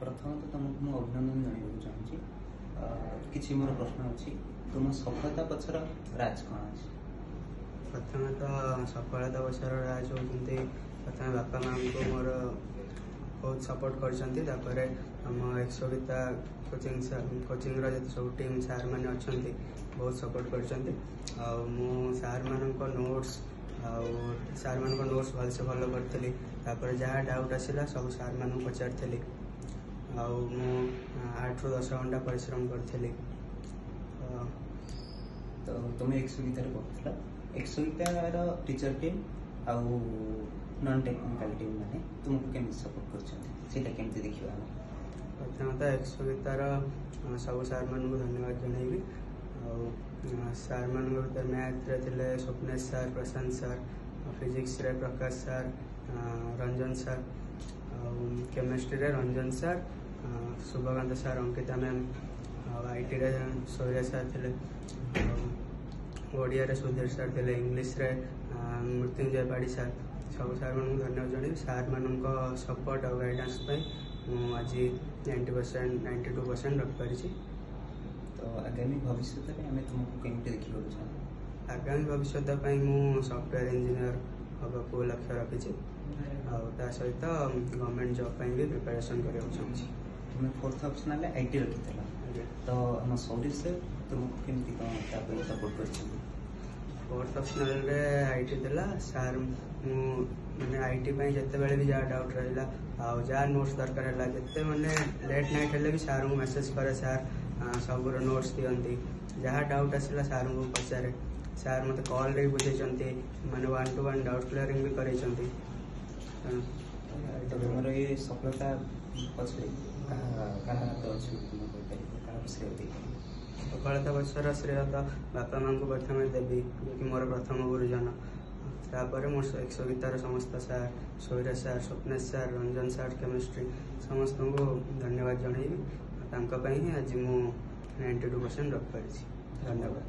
प्रथम तो तुमको मैं अभिनंदन जनाइବାକୁ चाहूँगी किसी मोर प्रश्न अच्छी तुम सफलता पछर राज कौन अच्छी? प्रथम तो सफलता पछर राज होती प्रथम बापा माँ को मोर बहुत सपोर्ट कर आम एक्सविता कोचिंग जो सब टीम सार मैंने अच्छा बहुत सपोर्ट कर सार मान नोट्स सार मान नोट्स भलसे फॉलो करी जहाँ डाउट आसला सब सार मान पचारि 8 ରୁ 10 घंटा परिश्रम करी। तो तुम एक्सवितार पढ़ुला एक्सवितार टीचर टीम आउ नॉन टेक्निकल टीम माने तुमको केमती सपोर्ट करछन केमती देखिबा? प्रथमतः एक्सवितार सब सार मान को धन्यवाद जनइबी सार मान मैथ रे Swapnesh sir Prashant sir physics रे Prakash sir Ranjan sir chemistry रे Ranjan sir Shubhkant sir Ankita ma'am IT रे सूर्य सर थे ओडिया रे सुधीर सर थे इंग्लिश रे मृत्युंजय पाड़ी सर सब सार मान धन्यवाद जन सार मान सपोर्ट और गाइडेंस आज 90% 92% रखिपारी। तो आगामी भविष्य में आम तुमको केमती देखा चाहूँ? आगामी भविष्य मु सॉफ्टवेयर इंजीनियर हाँ लक्ष्य रखी सहित गवर्नमेंट जॉब भी प्रिपरेशन करने चाहिए। तुम्हें फोर्थ ऑप्शनल आईटी रखी तो आम सौरी से तुमको केमती कौन सपोर्ट कर? फोर्थ ऑप्शनल आईटी सार मैंने आईटी जिते बड़े भी जहाँ डाउट रहा जहाँ नोट्स दरकार है जिते मैंने लेट नाइट हेल्ले भी सार को मेसेज करे सार सब नोट्स दिखती जहाँ डाउट आसला सार को पचारे सार मत कॉल रे बुझे मैंने 1-to-1 डाउट क्लियरिंग भी कर सफलता सफलता पक्षर श्रेय तो बापा माँ को प्रथम देवी जो कि मोर प्रथम गुरुजन तापर मोर एक्सवितार समस्त सार सूर्य सार स्वप्नेश सार रंजन सार केमिस्ट्री समस्त को धन्यवाद जनइबी ही आज मु 92% रखी। धन्यवाद।